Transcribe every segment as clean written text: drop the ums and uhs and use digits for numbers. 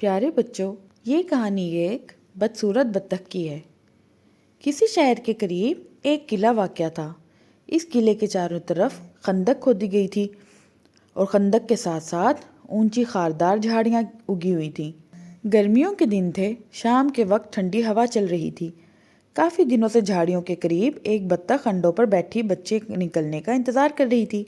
پیارے بچوں، یہ کہانی ایک بدصورت بطخ کی ہے۔ کسی شہر کے قریب ایک قلعہ واقع تھا۔ اس قلعے کے چاروں طرف خندق کھودی گئی تھی اور خندق کے ساتھ ساتھ اونچی خاردار جھاڑیاں اگی ہوئی تھیں۔ گرمیوں کے دن تھے، شام کے وقت ٹھنڈی ہوا چل رہی تھی۔ کافی دنوں سے جھاڑیوں کے قریب ایک بطخ انڈوں پر بیٹھی بچے نکلنے کا انتظار کر رہی تھی۔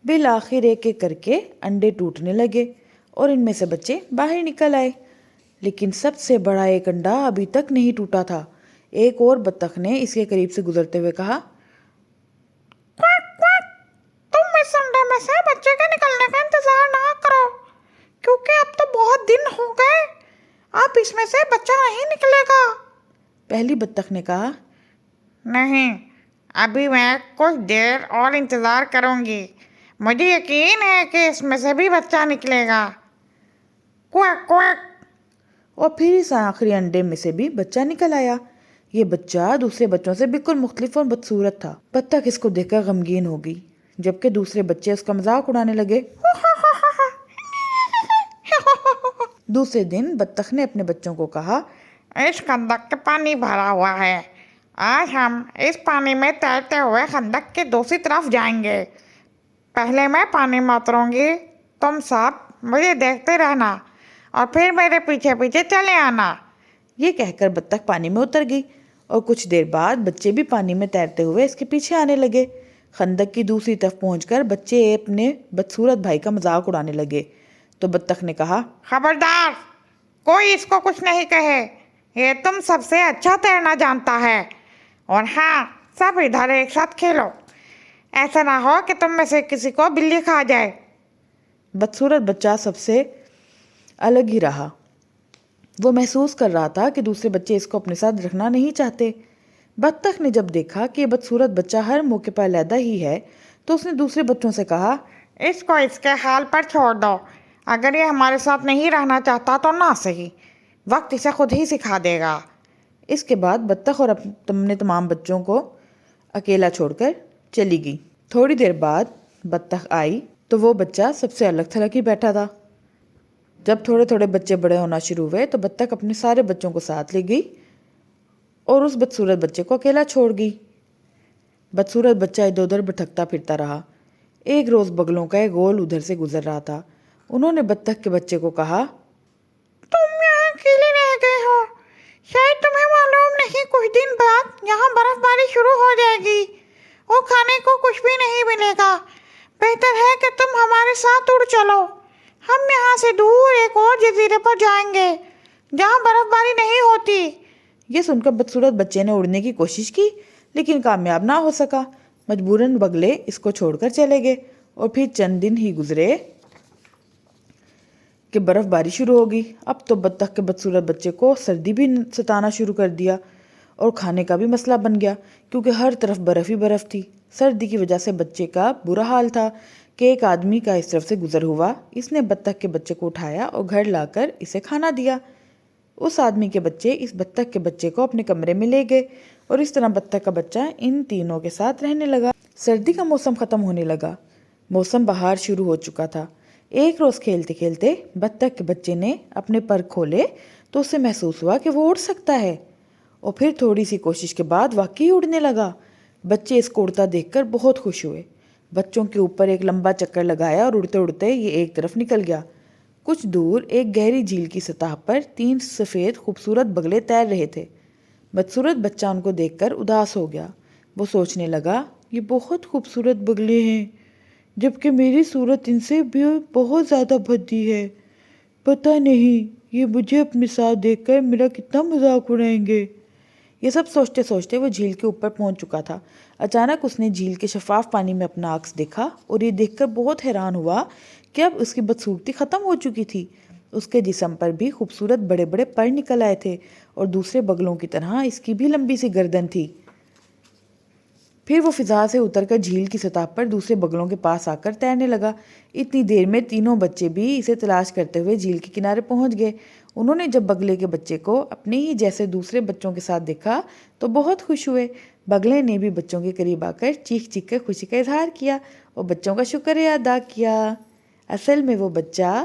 بالآخر ایک ایک کر کے انڈے ٹوٹنے لگے اور ان میں سے بچے باہر نکل آئے، لیکن سب سے بڑا ایک انڈا ابھی تک نہیں ٹوٹا تھا۔ ایک اور بطخ نے اس کے قریب سے گزرتے ہوئے کہا، کویک کویک، تم اس انڈے میں سے بچے کے نکلنے کا انتظار نہ کرو، کیونکہ اب تو بہت دن ہو گئے، اب اس میں سے بچہ نہیں نکلے گا۔ پہلی بطخ نے کہا، نہیں، ابھی میں کچھ دیر اور انتظار کروں گی، مجھے یقین ہے کہ اس میں سے بھی بچہ نکلے گا۔ Quick quick. اور پھر اس آخری انڈے میں سے بھی بچہ نکل آیا۔ یہ بچہ دوسرے بچوں سے بالکل مختلف اور بدصورت تھا۔ بطخ اس کو دیکھ کر غمگین ہو گئی، جبکہ دوسرے بچے اس کا مذاق اڑانے لگے۔ دوسرے دن بطخ نے اپنے بچوں کو کہا، اس خندق کے پانی بھرا ہوا ہے، آج ہم اس پانی میں تیرتے ہوئے خندق کے دوسری طرف جائیں گے۔ پہلے میں پانی میں اتروں گی، تم سب مجھے دیکھتے رہنا اور پھر میرے پیچھے پیچھے چلے آنا۔ یہ کہہ کر بطخ پانی میں اتر گئی اور کچھ دیر بعد بچے بھی پانی میں تیرتے ہوئے اس کے پیچھے آنے لگے۔ خندق کی دوسری طرف پہنچ کر بچے اپنے بدصورت بھائی کا مذاق اڑانے لگے تو بطخ نے کہا، خبردار، کوئی اس کو کچھ نہیں کہے، یہ تم سب سے اچھا تیرنا جانتا ہے، اور ہاں، سب ادھر ایک ساتھ کھیلو، ایسا نہ ہو کہ تم میں سے کسی کو بلی کھا جائے۔ بدصورت بچہ سب سے الگ ہی رہا۔ وہ محسوس کر رہا تھا کہ دوسرے بچے اس کو اپنے ساتھ رکھنا نہیں چاہتے۔ بطخ نے جب دیکھا کہ یہ بدصورت بچہ ہر موقع پر علیحدہ ہی ہے تو اس نے دوسرے بچوں سے کہا، اس کو اس کے حال پر چھوڑ دو، اگر یہ ہمارے ساتھ نہیں رہنا چاہتا تو نہ صحیح، وقت اسے خود ہی سکھا دے گا۔ اس کے بعد بطخ اور اپنے تمام بچوں کو اکیلا چھوڑ کر چلی گئی۔ تھوڑی دیر بعد بطخ آئی تو وہ بچہ سب سے الگ تھلگ ہی بیٹھا تھا۔ جب تھوڑے تھوڑے بچے بڑے ہونا شروع ہوئے تو بطخ اپنے سارے بچوں کو ساتھ لے گئی اور اس بدصورت بچے کو اکیلا چھوڑ گئی۔ بدصورت بچہ ادھر ادھر بھٹکتا پھرتا رہا۔ ایک روز بگلوں کا ایک گول ادھر سے گزر رہا تھا۔ انہوں نے بطخ کے بچے کو کہا، تم یہاں اکیلے رہ گئے ہو، شاید تمہیں معلوم نہیں کچھ دن بعد یہاں برف باری شروع ہو جائے گی اور کھانے کو کچھ بھی نہیں ملے گا، بہتر ہے کہ تم ہمارے ساتھ اڑ چلو، ہم یہاں سے دور ایک اور جزیرے پر جائیں گے جہاں برف باری نہیں ہوتی۔ یہ سن کر بدصورت بچے نے اڑنے کی کوشش کی لیکن کامیاب نہ ہو سکا۔ مجبوراً بگلے اس کو چھوڑ کر چلے گئے اور پھر چند دن ہی گزرے کہ برف باری شروع ہو گئی۔ اب تو بطخ کے بدصورت بچے کو سردی بھی ستانا شروع کر دیا اور کھانے کا بھی مسئلہ بن گیا، کیونکہ ہر طرف برف ہی برف تھی۔ سردی کی وجہ سے بچے کا برا حال تھا کہ ایک آدمی کا اس طرف سے گزر ہوا، اس نے بطخ کے بچے کو اٹھایا اور گھر لا کر اسے کھانا دیا۔ اس آدمی کے بچے اس بطخ کے بچے کو اپنے کمرے میں لے گئے اور اس طرح بطخ کا بچہ ان تینوں کے ساتھ رہنے لگا۔ سردی کا موسم ختم ہونے لگا، موسم بہار شروع ہو چکا تھا۔ ایک روز کھیلتے کھیلتے بطخ کے بچے نے اپنے پر کھولے تو اسے محسوس ہوا کہ وہ اڑ سکتا ہے، اور پھر تھوڑی سی کوشش کے بعد واقعی اڑنے لگا۔ بچے اس کو اڑتا دیکھ کر بہت خوش ہوئے۔ بچوں کے اوپر ایک لمبا چکر لگایا اور اڑتے اڑتے یہ ایک طرف نکل گیا۔ کچھ دور ایک گہری جھیل کی سطح پر 3 سفید خوبصورت بگلے تیر رہے تھے۔ بدصورت بچہ ان کو دیکھ کر اداس ہو گیا۔ وہ سوچنے لگا، یہ بہت خوبصورت بگلے ہیں، جبکہ میری صورت ان سے بھی بہت زیادہ بھدی ہے۔ پتہ نہیں یہ مجھے اپنے ساتھ دیکھ کر میرا کتنا مذاق اڑائیں گے۔ یہ سب سوچتے سوچتے وہ جھیل کے اوپر پہنچ چکا تھا۔ اچانک اس نے جھیل کے شفاف پانی میں اپنا عکس دیکھا اور یہ دیکھ کر بہت حیران ہوا کہ اب اس کی بدصورتی ختم ہو چکی تھی۔ اس کے جسم پر بھی خوبصورت بڑے بڑے پر نکل آئے تھے اور دوسرے بگلوں کی طرح اس کی بھی لمبی سی گردن تھی۔ پھر وہ فضا سے اتر کر جھیل کی سطح پر دوسرے بگلوں کے پاس آ کر تیرنے لگا۔ اتنی دیر میں تینوں بچے بھی اسے تلاش کرتے ہوئے جھیل کے کنارے پہنچ گئے۔ انہوں نے جب بگلے کے بچے کو اپنے ہی جیسے دوسرے بچوں کے ساتھ دیکھا تو بہت خوش ہوئے۔ بگلے نے بھی بچوں کے قریب آ کر چیخ چیخ کر خوشی کا اظہار کیا اور بچوں کا شکریہ ادا کیا۔ اصل میں وہ بچہ